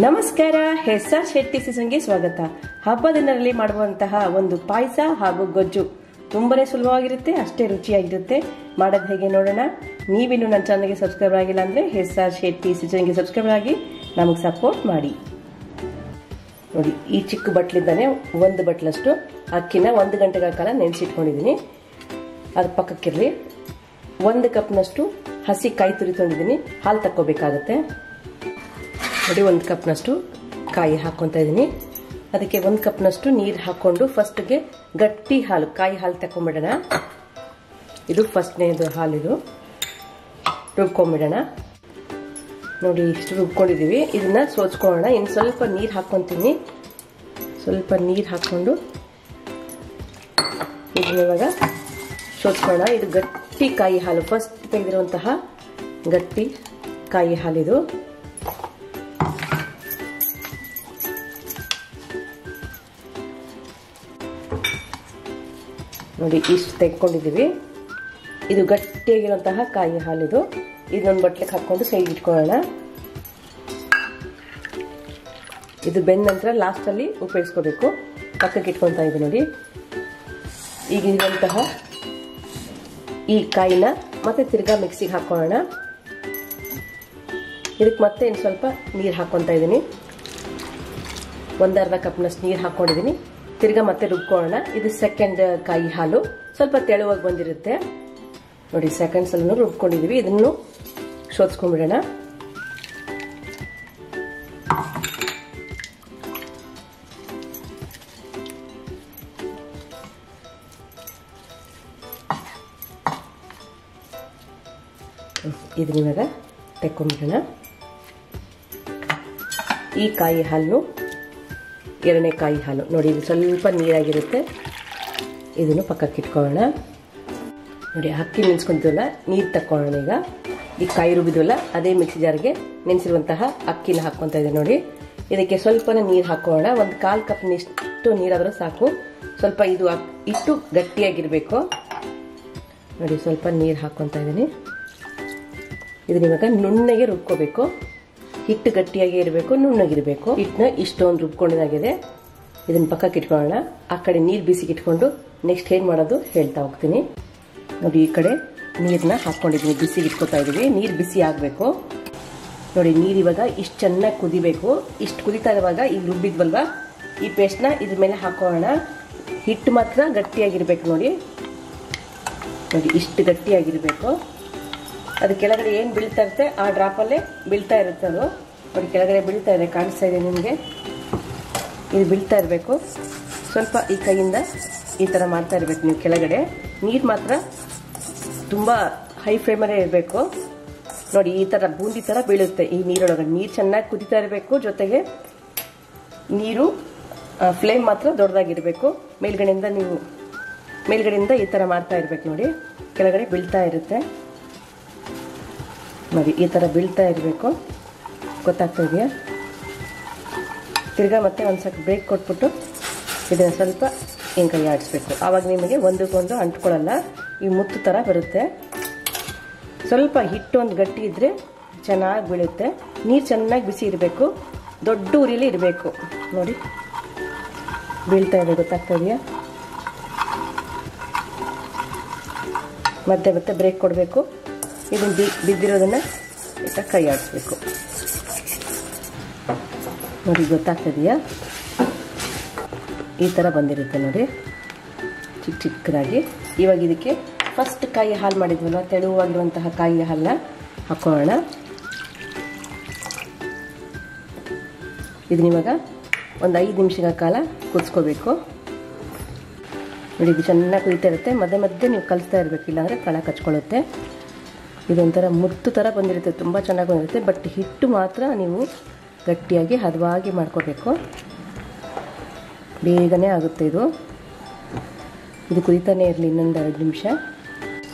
ನಮಸ್ಕಾರ, ಎಸ್.ಆರ್. ಶೆಟ್ಟಿ ಸೀಸನ್ಗೆ ಸ್ವಾಗತ. ಹಬ್ಬದ ದಿನದಲ್ಲಿ ಮಾಡುವಂತಹ ಒಂದು ಪಾಯಸ ಹಾಗೂ ಗೊಜ್ಜು ತುಂಬಾನೇ ಸುಲಭವಾಗಿರುತ್ತೆ, ಅಷ್ಟೇ ರುಚಿಯಾಗಿರುತ್ತೆ. ಮಾಡೋದು ಹೇಗೆ ನೋಡೋಣ. ನೀವಿನ್ನು ನನ್ನ ಚಾನಲ್ಗೆ ಸಬ್ಸ್ಕ್ರೈಬ್ ಆಗಿಲ್ಲ ಅಂದ್ರೆ ಎಸ್.ಆರ್. ಶೆಟ್ಟಿ ಸೀಸನ್ಗೆ ಸಬ್ಸ್ಕ್ರೈಬ್ ಆಗಿ ನಮಗೆ ಸಪೋರ್ಟ್ ಮಾಡಿ. ನೋಡಿ, ಈ ಚಿಕ್ಕ ಬಟ್ಲಿಂದಾನೆ ಒಂದು ಬಟ್ಲಷ್ಟು ಅಕ್ಕಿನ 1 ಗಂಟೆಗಳ ಕಾಲ ನೆನೆಸಿಟ್ಕೊಂಡಿದ್ದೀನಿ. ಅದು ಪಕ್ಕಕ್ಕಿರಲಿ. 1 ಕಪ್ನಷ್ಟು ಹಸಿ ಕಾಯಿ ತುರಿ ತೊಗೊಂಡಿದ್ದೀನಿ. ಹಾಲು ತಕ್ಕೋಬೇಕಾಗತ್ತೆ. ನೋಡಿ, 1 ಕಪ್ನಷ್ಟು ಕಾಯಿ ಹಾಕ್ಕೊತಾ ಇದ್ದೀನಿ. ಅದಕ್ಕೆ 1 ಕಪ್ನಷ್ಟು ನೀರು ಹಾಕೊಂಡು ಫಸ್ಟ್ಗೆ ಗಟ್ಟಿ ಹಾಲು, ಕಾಯಿ ಹಾಲು ತಕೊಂಡ್ಬಿಡೋಣ. ಇದು ಫಸ್ಟ್ನೇದು ಹಾಲಿದು. ರುಬ್ಕೊಂಡ್ಬಿಡೋಣ. ನೋಡಿ, ಇಷ್ಟು ರುಬ್ಕೊಂಡಿದ್ದೀವಿ. ಇದನ್ನ ಸೋಚ್ಕೊಳ್ಳೋಣ. ಇನ್ನು ಸ್ವಲ್ಪ ನೀರು ಹಾಕ್ಕೊಂತೀನಿ. ಸ್ವಲ್ಪ ನೀರು ಹಾಕ್ಕೊಂಡು ಇದನ್ನ ಇವಾಗ ಸೋಚ್ಕೊಳ್ಳೋಣ. ಇದು ಗಟ್ಟಿ ಕಾಯಿ ಹಾಲು, ಫಸ್ಟ್ ತೆಗೆದಿರುವಂತಹ ಗಟ್ಟಿ ಕಾಯಿ ಹಾಲಿದು. ನೋಡಿ, ಇಷ್ಟು ತೆಗೆದುಕೊಂಡಿದ್ದೀವಿ. ಇದು ಗಟ್ಟಿಯಾಗಿರುವಂತಹ ಕಾಯಿ ಹಾಲಿದು. ಇದೊಂದು ಬಟ್ಲಿಗೆ ಹಾಕ್ಕೊಂಡು ಸೈಡ್ ಇಟ್ಕೊಳ್ಳೋಣ. ಇದು ಬೆಂದ ನಂತರ ಲಾಸ್ಟಲ್ಲಿ ಉಪಯೋಗಿಸ್ಕೋಬೇಕು. ಪಕ್ಕಕ್ಕೆ ಇಟ್ಕೊತಾ ಇದ್ದೀವಿ. ನೋಡಿ, ಈಗ ಇರುವಂತಹ ಈ ಕಾಯಿನ ಮತ್ತೆ ತಿರ್ಗಾ ಮಿಕ್ಸಿಗೆ ಹಾಕೊಳ್ಳೋಣ. ಇದಕ್ಕೆ ಮತ್ತೆ ಇನ್ನು ಸ್ವಲ್ಪ ನೀರು ಹಾಕ್ಕೊತಾ ಇದ್ದೀನಿ. 1/2 ಕಪ್ನಷ್ಟು ನೀರು ಹಾಕ್ಕೊಂಡಿದ್ದೀನಿ. ತಿರ್ಗಾ ಮತ್ತೆ ರುಬ್ಕೊಳ್ಳೋಣ. ಇದು ಸೆಕೆಂಡ್ ಕಾಯಿ ಹಾಲು, ಸ್ವಲ್ಪ ತೆಳುವಾಗಿ ಬಂದಿರುತ್ತೆ. ನೋಡಿ, ಸೆಕೆಂಡ್ ಸಲ ರುಬ್ಕೊಂಡಿದ್ದೀವಿ. ಇದನ್ನು ಶೋಧಿಸ್ಕೊಂಡ್ಬಿಡೋಣ. ಇದನ್ನ ಇವಾಗ ತೆಕ್ಕೊಂಡ್ಬಿಡೋಣ. ಈ ಕಾಯಿ ಹಾಲು 2ನೇ ಕಾಯಿ ಹಾಲು. ನೋಡಿ, ಇದು ಸ್ವಲ್ಪ ನೀರಾಗಿರುತ್ತೆ. ಇದನ್ನು ಪಕ್ಕಕ್ಕೆ ಇಟ್ಕೊಳ್ಳೋಣ. ನೋಡಿ, ಅಕ್ಕಿ ನೆನೆಸ್ಕೊಂತೀವಲ್ಲ, ನೀರು ತಕ್ಕೊಳ್ಳೋಣ. ಈಗ ಕಾಯಿ ರುಬ್ಬಿದ್ವಲ್ಲ, ಅದೇ ಮಿಕ್ಸಿ ಜಾರ್ಗೆ ನೆನೆಸಿರುವಂತಹ ಅಕ್ಕಿನ ಹಾಕ್ಕೊತಾ ಇದೆ. ನೋಡಿ, ಇದಕ್ಕೆ ಸ್ವಲ್ಪನೇ ನೀರು ಹಾಕೋಣ. 1/4 ಕಪ್ನಷ್ಟು ನೀರಾದರೂ ಸಾಕು. ಸ್ವಲ್ಪ ಇದು ಇಟ್ಟು ಗಟ್ಟಿಯಾಗಿರಬೇಕು. ನೋಡಿ, ಸ್ವಲ್ಪ ನೀರು ಹಾಕ್ಕೊತಾ ಇದ್ದೀನಿ. ಇದನ್ನ ಇವಾಗ ನುಣ್ಣಗೆ ರುಬ್ಕೋಬೇಕು. ಹಿಟ್ಟು ಗಟ್ಟಿಯಾಗಿ ಇರಬೇಕು, ನುಣ್ಣಗಿರಬೇಕು. ಹಿಟ್ಟನ್ನ ಇಷ್ಟೊಂದು ರುಬ್ಕೊಂಡಿದ್ದಾಗಿದೆ. ಇದನ್ನ ಪಕ್ಕಕ್ಕೆ ಇಟ್ಕೊಳ್ಳೋಣ. ಆ ಕಡೆ ನೀರು ಬಿಸಿಗೆ ಇಟ್ಕೊಂಡು ನೆಕ್ಸ್ಟ್ ಏನು ಮಾಡೋದು ಹೇಳ್ತಾ ಹೋಗ್ತೀನಿ. ನೋಡಿ, ಈ ಕಡೆ ನೀರನ್ನ ಹಾಕ್ಕೊಂಡಿದ್ದೀನಿ. ಬಿಸಿಗೆ ಇಟ್ಕೊತಾ ಇದ್ದೀವಿ. ನೀರು ಬಿಸಿ ಆಗಬೇಕು. ನೋಡಿ, ನೀರು ಇವಾಗ ಇಷ್ಟು ಚೆನ್ನಾಗಿ ಕುದಿಬೇಕು. ಇಷ್ಟು ಕುದಿತಾ ಇರುವಾಗ ಈಗ ರುಬ್ಬಿದ್ವಲ್ವ, ಈ ಪೇಸ್ಟ್ನ ಇದ್ರ ಮೇಲೆ ಹಾಕೋಣ. ಹಿಟ್ಟು ಮಾತ್ರ ಗಟ್ಟಿಯಾಗಿರ್ಬೇಕು. ನೋಡಿ, ಇಷ್ಟು ಗಟ್ಟಿಯಾಗಿರಬೇಕು. ಅದು ಕೆಳಗಡೆ ಏನು ಬೀಳ್ತಾ ಇರುತ್ತೆ ಆ ಡ್ರಾಪಲ್ಲೇ ಬೀಳ್ತಾ ಇರುತ್ತೆ. ಅದು ನೋಡಿ, ಕೆಳಗಡೆ ಬೀಳ್ತಾ ಇದೆ, ಕಾಣಿಸ್ತಾ ಇದೆ ನಿಮಗೆ. ಇದು ಬೀಳ್ತಾ ಇರಬೇಕು. ಸ್ವಲ್ಪ ಈ ಕೈಯಿಂದ ಈ ಥರ ಮಾಡ್ತಾ ಇರಬೇಕು ನೀವು. ಕೆಳಗಡೆ ನೀರು ಮಾತ್ರ ತುಂಬ ಹೈ ಫ್ಲೇಮಲ್ಲೇ ಇರಬೇಕು. ನೋಡಿ, ಈ ಥರ ಬೂಂದಿ ಥರ ಬೀಳುತ್ತೆ ಈ ನೀರೊಳಗಡೆ. ನೀರು ಚೆನ್ನಾಗಿ ಕುದಿತಾ ಇರಬೇಕು. ಜೊತೆಗೆ ನೀರು ಫ್ಲೇಮ್ ಮಾತ್ರ ದೊಡ್ಡದಾಗಿರಬೇಕು. ಮೇಲ್ಗಡೆಯಿಂದ ಈ ಥರ ಮಾಡ್ತಾ ಇರಬೇಕು. ನೋಡಿ, ಕೆಳಗಡೆ ಬೀಳ್ತಾ ಇರುತ್ತೆ. ನೋಡಿ, ಈ ಥರ ಬೀಳ್ತಾ ಇರಬೇಕು. ಗೊತ್ತಾಗ್ತಾ ಇದೆಯಾ? ತಿರ್ಗಾ ಮತ್ತೆ ಒಂದು ಸ್ವಲ್ಪ ಬ್ರೇಕ್ ಕೊಟ್ಬಿಟ್ಟು ಇದನ್ನು ಸ್ವಲ್ಪ ಹಿಂಗೆ ಕೈ ಆಡಿಸ್ಬೇಕು. ಆವಾಗ ನಿಮಗೆ ಒಂದಕ್ಕೊಂದು ಅಂಟ್ಕೊಳ್ಳಲ್ಲ. ಈ ಮುತ್ತು ಥರ ಬರುತ್ತೆ. ಸ್ವಲ್ಪ ಹಿಟ್ಟು ಒಂದು ಗಟ್ಟಿ ಇದ್ದರೆ ಚೆನ್ನಾಗಿ ಬೀಳುತ್ತೆ. ನೀರು ಚೆನ್ನಾಗಿ ಬಿಸಿ ಇರಬೇಕು. ದೊಡ್ಡ ಉರಿಲಿ ಇರಬೇಕು. ನೋಡಿ, ಬೀಳ್ತಾ ಇದೆ. ಗೊತ್ತಾಗ್ತಾ ಇದೆಯಾ? ಮತ್ತೆ ಬ್ರೇಕ್ ಕೊಡಬೇಕು. ಇದನ್ನು ಬಿದ್ದಿರೋದನ್ನು ಈ ಕೈ ಆಡಿಸ್ಬೇಕು. ನೋಡಿ, ಗೊತ್ತಾಗ್ತದೆಯಾ? ಈ ಥರ ಬಂದಿರುತ್ತೆ. ನೋಡಿ, ಚಿಕ್ಕದಾಗಿ. ಇವಾಗ ಇದಕ್ಕೆ ಫಸ್ಟ್ ಕಾಯಿ ಹಾಲು ಮಾಡಿದ್ವಲ್ಲ, ತೆಳುವಾಗಿರುವಂತಹ ಕಾಯಿ ಹಾಲನ್ನ ಹಾಕೋಣ. ಇದನ್ನ ಇವಾಗ ಒಂದು 5 ನಿಮಿಷಗಳ ಕಾಲ ಕುದಿಸ್ಕೋಬೇಕು. ನೋಡಿ, ಇದು ಚೆನ್ನಾಗಿ ಕುದಿತಾ ಇರುತ್ತೆ. ಮಧ್ಯೆ ನೀವು ಕಲಿಸ್ತಾ ಇರಬೇಕು, ಇಲ್ಲಾಂದರೆ ತಳ ಕಚ್ಕೊಳ್ಳುತ್ತೆ. ಇದೊಂಥರ ಮುತ್ತು ಥರ ಬಂದಿರುತ್ತೆ. ತುಂಬ ಚೆನ್ನಾಗಿ ಬಂದಿರುತ್ತೆ. ಬಟ್ ಹಿಟ್ಟು ಮಾತ್ರ ನೀವು ಗಟ್ಟಿಯಾಗಿ ಹದವಾಗಿ ಮಾಡ್ಕೋಬೇಕು. ಬೇಗನೆ ಆಗುತ್ತೆ ಇದು. ಕುದಿತಾನೆ ಇರಲಿ ಇನ್ನೊಂದು 2 ನಿಮಿಷ.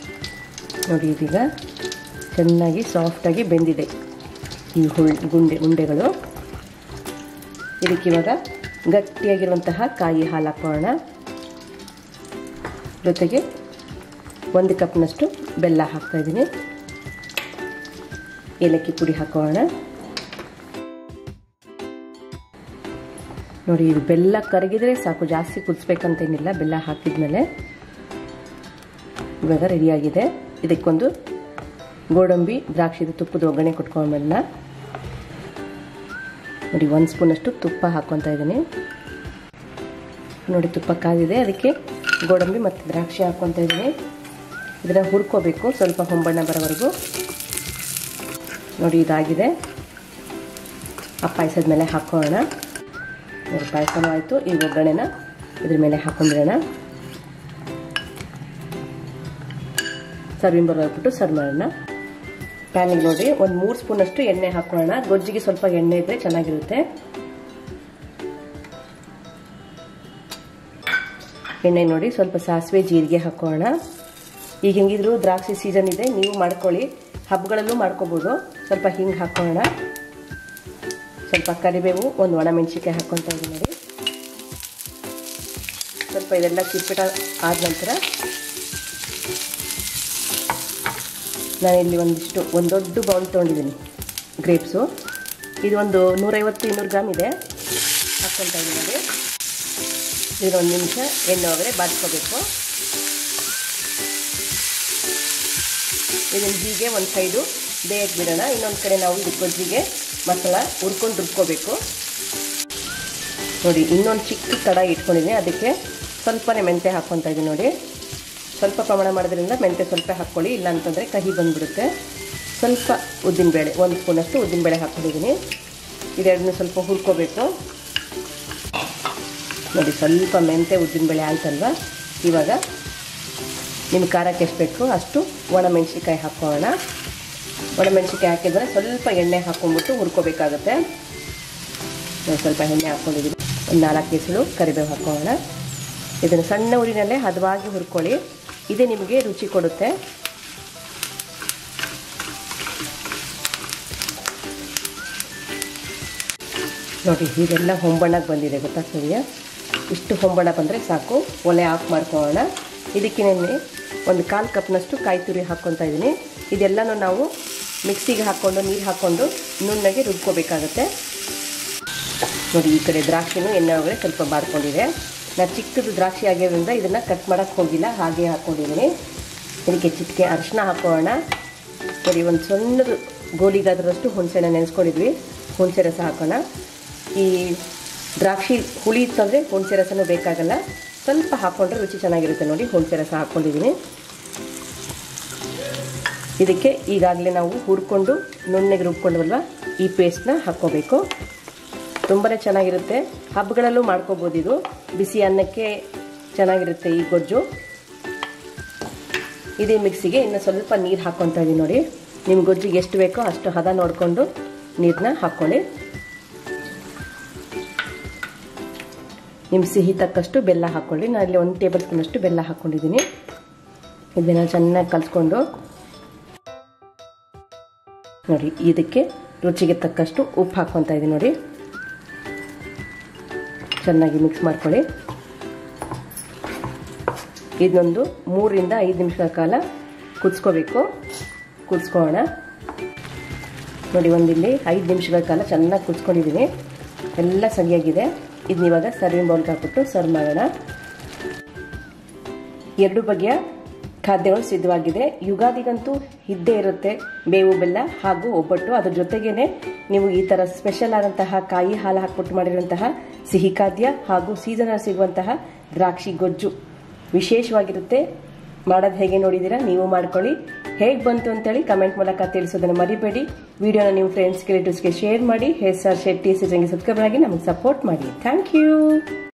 ನೋಡಿ, ಇದೀಗ ಚೆನ್ನಾಗಿ ಸಾಫ್ಟಾಗಿ ಬೆಂದಿದೆ ಈ ಉಂಡೆಗಳು. ಇದಕ್ಕೆ ಇವಾಗ ಗಟ್ಟಿಯಾಗಿರುವಂತಹ ಕಾಯಿ ಹಾಲು ಹಾಕೋಣ. ಜೊತೆಗೆ 1 ಕಪ್ನಷ್ಟು ಬೆಲ್ಲ ಹಾಕ್ತಾಯಿದ್ದೀನಿ. ಏಲಕ್ಕಿ ಪುಡಿ ಹಾಕೋಣ. ನೋಡಿ, ಇದು ಬೆಲ್ಲ ಕರಗಿದ್ರೆ ಸಾಕು, ಜಾಸ್ತಿ ಕುದಿಸ್ಬೇಕಂತೇನಿಲ್ಲ. ಬೆಲ್ಲ ಹಾಕಿದ್ಮೇಲೆ ಇವಾಗ ರೆಡಿಯಾಗಿದೆ. ಇದಕ್ಕೊಂದು ಗೋಡಂಬಿ ದ್ರಾಕ್ಷಿದು ತುಪ್ಪದ ಒಗ್ಗರಣೆ ಕೊಟ್ಕೊಂಡ್ಮೇಲೆ ನೋಡಿ 1 ಸ್ಪೂನಷ್ಟು ತುಪ್ಪ ಹಾಕ್ಕೊತಾ ಇದ್ದೀನಿ. ನೋಡಿ, ತುಪ್ಪ ಕಾದಿದೆ, ಅದಕ್ಕೆ ಗೋಡಂಬಿ ಮತ್ತು ದ್ರಾಕ್ಷಿ ಹಾಕ್ಕೊತಾ ಇದ್ದೀನಿ. ಇದನ್ನು ಹುರ್ಕೋಬೇಕು ಸ್ವಲ್ಪ ಹೊಂಬಣ್ಣ ಬರೋವರೆಗೂ. ನೋಡಿ, ಇದಾಗಿದೆ. ಆ ಪಾಯಸದ ಮೇಲೆ ಹಾಕೋಣ. ನೋಡಿ, ಪಾಯಸನೂ ಆಯಿತು. ಈ ಒಗ್ಗರಣೆನ ಇದ್ರ ಮೇಲೆ ಹಾಕೊಂಡ್ಬಿಡೋಣ. ಸರ್ವಿಂಗ್ ಬರೋ ಹಾಕ್ಬಿಟ್ಟು ಸರ್ವ್ ಮಾಡೋಣ. ಪ್ಯಾನಿಗೆ ನೋಡಿ 3 ಸ್ಪೂನಷ್ಟು ಎಣ್ಣೆ ಹಾಕೋಣ. ಗೊಜ್ಜಿಗೆ ಸ್ವಲ್ಪ ಎಣ್ಣೆ ಇದ್ರೆ ಚೆನ್ನಾಗಿರುತ್ತೆ. ಎಣ್ಣೆ ನೋಡಿ ಸ್ವಲ್ಪ ಸಾಸಿವೆ ಜೀರಿಗೆ ಹಾಕೋಣ. ಈಗ ಹೆಂಗಿದ್ರು ದ್ರಾಕ್ಷಿ ಸೀಸನ್ ಇದೆ, ನೀವು ಮಾಡ್ಕೊಳ್ಳಿ, ಹಬ್ಬಗಳಲ್ಲೂ ಮಾಡ್ಕೋಬೋದು. ಸ್ವಲ್ಪ ಹಿಂಗೆ ಹಾಕೋಣ. ಸ್ವಲ್ಪ ಕರಿಬೇವು, 1 ಒಣಮೆಣಸಿನ್ಕಾಯಿ ಹಾಕ್ಕೊತಾ ಇದ್ದೀನಿ ನೋಡಿ. ಸ್ವಲ್ಪ ಇದೆಲ್ಲ ಕಿರ್ಪಿಟ ಆದ ನಂತರ ನಾನಿಲ್ಲಿ ಒಂದು ದೊಡ್ಡ ಬೌಲ್ ತೊಗೊಂಡಿದ್ದೀನಿ ಗ್ರೇಪ್ಸು. ಇದು ಒಂದು 150-200 ಗ್ರಾಮ್ ಇದೆ. ಹಾಕ್ಕೊತಾ ಇದ್ದೀನಿ ನೋಡಿ. ಇದೊಂದು ನಿಮಿಷ ಎಣ್ಣೆ ಒಳಗಡೆ ಬಾಡಿಸ್ಕೋಬೇಕು. ಇದನ್ನು ಹೀಗೆ ಒಂದು ಸೈಡು ಬೇಯಕ್ಕೆ ಬಿಡೋಣ. ಇನ್ನೊಂದು ಕಡೆ ನಾವು ಇದು ಗೊಜ್ಜಿಗೆ ಮಸಾಲ ಹುರ್ಕೊಂಡು ರುಬ್ಕೋಬೇಕು. ನೋಡಿ, ಇನ್ನೊಂದು ಚಿಕ್ಕ ಕಡಾಯಿ ಇಟ್ಕೊಂಡಿದ್ದೀನಿ, ಅದಕ್ಕೆ ಸ್ವಲ್ಪನೇ ಮೆಂತ್ಯ ಹಾಕ್ಕೊತಾ ಇದ್ದೀನಿ ನೋಡಿ. ಸ್ವಲ್ಪ ಪ್ರಮಾಣ ಮಾಡೋದ್ರಿಂದ ಮೆಂತ್ಯ ಸ್ವಲ್ಪ ಹಾಕ್ಕೊಳ್ಳಿ, ಇಲ್ಲ ಅಂತಂದರೆ ಕಹಿ ಬಂದುಬಿಡುತ್ತೆ. ಸ್ವಲ್ಪ ಉದ್ದಿನಬೇಳೆ, 1 ಸ್ಪೂನಷ್ಟು ಉದ್ದಿನಬೇಳೆ ಹಾಕ್ಕೊಂಡಿದ್ದೀನಿ. ಇದೆರಡನ್ನೂ ಸ್ವಲ್ಪ ಹುರ್ಕೋಬೇಕು. ನೋಡಿ, ಸ್ವಲ್ಪ ಮೆಂತ್ಯ ಉದ್ದಿನಬೇಳೆ ಆಯ್ತಲ್ವ. ಇವಾಗ ನಿಮ್ಮ ಖಾರಕ್ಕೆ ಎಷ್ಟು ಬೇಕು ಅಷ್ಟು ಒಣಮೆಣಸಿನ್ಕಾಯಿ ಹಾಕೋಣ. ಒಣಮೆಣಸಿನ್ಕಾಯಿ ಹಾಕಿದ್ರೆ ಸ್ವಲ್ಪ ಎಣ್ಣೆ ಹಾಕ್ಕೊಂಡ್ಬಿಟ್ಟು ಹುರ್ಕೋಬೇಕಾಗತ್ತೆ. ಸ್ವಲ್ಪ ಎಣ್ಣೆ ಹಾಕ್ಕೊಂಡಿದ್ದೀನಿ. ಒಂದು 4 ಎಸಳು ಕರಿಬೇವು ಹಾಕೋಣ. ಇದನ್ನು ಸಣ್ಣ ಉರಿನಲ್ಲೇ ಹದವಾಗಿ ಹುರ್ಕೊಳ್ಳಿ, ಇದೇ ನಿಮಗೆ ರುಚಿ ಕೊಡುತ್ತೆ. ನೋಡಿ, ಹೀಗೆಲ್ಲ ಹೊಂಬಣ್ಣಕ್ಕೆ ಬಂದಿದೆ, ಗೊತ್ತಾಗ್ತದೆಯಾ? ಇಷ್ಟು ಹೊಂಬಣ್ಣ ಬಂದರೆ ಸಾಕು. ಒಲೆ ಆಫ್ ಮಾಡ್ಕೊಳ್ಳೋಣ. ಇದಕ್ಕೆ ಒಂದು 1/4 ಕಪ್ನಷ್ಟು ಕಾಯಿ ತುರಿ ಹಾಕ್ಕೊತಾ ಇದ್ದೀನಿ. ಇದೆಲ್ಲನೂ ನಾವು ಮಿಕ್ಸಿಗೆ ಹಾಕ್ಕೊಂಡು ನೀರು ಹಾಕ್ಕೊಂಡು ನುಣ್ಣಗೆ ರುಬ್ಕೋಬೇಕಾಗತ್ತೆ. ನೋಡಿ, ಈ ಕಡೆ ದ್ರಾಕ್ಷಿನೂ ಎಣ್ಣೆ ಒಳಗಡೆ ಸ್ವಲ್ಪ ಬಾಡ್ಕೊಂಡಿದೆ. ನಾನು ಚಿಕ್ಕದು ದ್ರಾಕ್ಷಿ ಆಗಿರೋದ್ರಿಂದ ಇದನ್ನು ಕಟ್ ಮಾಡೋಕ್ಕೆ ಹೋಗಿಲ್ಲ, ಹಾಗೆ ಹಾಕ್ಕೊಂಡಿದ್ದೀನಿ. ಇದಕ್ಕೆ ಚಿಟಿಕೆ ಅರಿಶಿನ ಹಾಕೋಣ. ನೋಡಿ, ಒಂದು ಸಣ್ಣದು ಗೋಲಿಗಾದ್ರಷ್ಟು ಹುಣಸೆನ ನೆನೆಸ್ಕೊಂಡಿದ್ವಿ, ಹುಣಸೆ ರಸ ಹಾಕೋಣ. ಈ ದ್ರಾಕ್ಷಿ ಹುಳಿ ಇತ್ತಂದರೆ ಹುಣಸೆ ರಸನೂ ಬೇಕಾಗಲ್ಲ, ಸ್ವಲ್ಪ ಹಾಕ್ಕೊಂಡ್ರೆ ರುಚಿ ಚೆನ್ನಾಗಿರುತ್ತೆ. ನೋಡಿ, ಹುಣಸೆ ರಸ ಹಾಕ್ಕೊಂಡಿದ್ದೀನಿ. ಇದಕ್ಕೆ ಈಗಾಗಲೇ ನಾವು ಹುರ್ಕೊಂಡು ನುಣ್ಣಗೆ ರುಬ್ಕೊಂಡ್ವಲ್ವ, ಈ ಪೇಸ್ಟ್ನ ಹಾಕ್ಕೋಬೇಕು. ತುಂಬಾ ಚೆನ್ನಾಗಿರುತ್ತೆ, ಹಬ್ಬಗಳಲ್ಲೂ ಮಾಡ್ಕೋಬೋದು. ಇದು ಬಿಸಿ ಅನ್ನಕ್ಕೆ ಚೆನ್ನಾಗಿರುತ್ತೆ ಈ ಗೊಜ್ಜು. ಇದೇ ಮಿಕ್ಸಿಗೆ ಇನ್ನು ಸ್ವಲ್ಪ ನೀರು ಹಾಕ್ಕೊತಾ ಇದ್ದೀನಿ ನೋಡಿ. ನಿಮ್ಮ ಗೊಜ್ಜಿಗೆ ಎಷ್ಟು ಬೇಕೋ ಅಷ್ಟು ಹದ ನೋಡಿಕೊಂಡು ನೀರನ್ನ ಹಾಕ್ಕೊಳ್ಳಿ. ನಿಮ್ಮ ಸಿಹಿ ತಕ್ಕಷ್ಟು ಬೆಲ್ಲ ಹಾಕ್ಕೊಳ್ಳಿ. ನಾನು ಇಲ್ಲಿ 1 ಟೇಬಲ್ ಸ್ಪೂನಷ್ಟು ಬೆಲ್ಲ ಹಾಕ್ಕೊಂಡಿದ್ದೀನಿ. ಇದನ್ನು ಚೆನ್ನಾಗಿ ಕಲಿಸ್ಕೊಂಡು ನೋಡಿ, ಇದಕ್ಕೆ ರುಚಿಗೆ ತಕ್ಕಷ್ಟು ಉಪ್ಪು ಹಾಕ್ಕೊತಾ ಇದ್ದೀನಿ ನೋಡಿ. ಚೆನ್ನಾಗಿ ಮಿಕ್ಸ್ ಮಾಡ್ಕೊಳ್ಳಿ. ಇದೊಂದು 3ರಿಂದ 5 ನಿಮಿಷಗಳ ಕಾಲ ಕುದಿಸ್ಕೊಳ್ಳೋಣ. ನೋಡಿ, ಒಂದಿಲ್ಲಿ 5 ನಿಮಿಷಗಳ ಕಾಲ ಚೆನ್ನಾಗಿ ಕುದಿಸ್ಕೊಂಡಿದ್ದೀನಿ, ಎಲ್ಲ ಸರಿಯಾಗಿದೆ. ಇದನ್ನ ಇವಾಗ ಸರ್ವಿಂಗ್ ಬೌಲ್ಗೆ ಹಾಕ್ಬಿಟ್ಟು ಸರ್ವ್ ಮಾಡೋಣ. 2 ಬಗೆಯ ಖಾದ್ಯಗಳು ಸಿದ್ಧವಾಗಿದೆ. ಯುಗಾದಿಗಂತೂ ಇದ್ದೇ ಇರುತ್ತೆ ಬೇವು ಬೆಲ್ಲ ಹಾಗೂ ಒಬ್ಬಟ್ಟು. ಅದ್ರ ಜೊತೆಗೇನೆ ನೀವು ಈ ಥರ ಸ್ಪೆಷಲ್ ಆದಂತಹ ಕಾಯಿ ಹಾಲು ಹಾಕ್ಬಿಟ್ಟು ಮಾಡಿರುವಂತಹ ಸಿಹಿ ಖಾದ್ಯ ಹಾಗೂ ಸೀಸನಲ್ಲಿ ಸಿಗುವಂತಹ ದ್ರಾಕ್ಷಿ ಗೊಜ್ಜು ವಿಶೇಷವಾಗಿರುತ್ತೆ. ಮಾಡೋದು ಹೇಗೆ ನೋಡಿದ್ದೀರಾ, ನೀವು ಮಾಡ್ಕೊಳ್ಳಿ. ಹೇಗೆ ಬಂತು ಅಂತೇಳಿ ಕಮೆಂಟ್ ಮೂಲಕ ತಿಳಿಸೋದನ್ನು ಮರಿಬೇಡಿ. ವಿಡಿಯೋನ ನಿಮ್ಮ ಫ್ರೆಂಡ್ಸ್ ರಿಲೇಟಿವ್ಸ್ಗೆ ಶೇರ್ ಮಾಡಿ. SR ಶೆಟ್ಟಿ ಸೀಸನ್ಗೆ ಸಬ್ಸ್ಕ್ರೈಬ್ ಆಗಿ ನಮಗೆ ಸಪೋರ್ಟ್ ಮಾಡಿ. Thank you.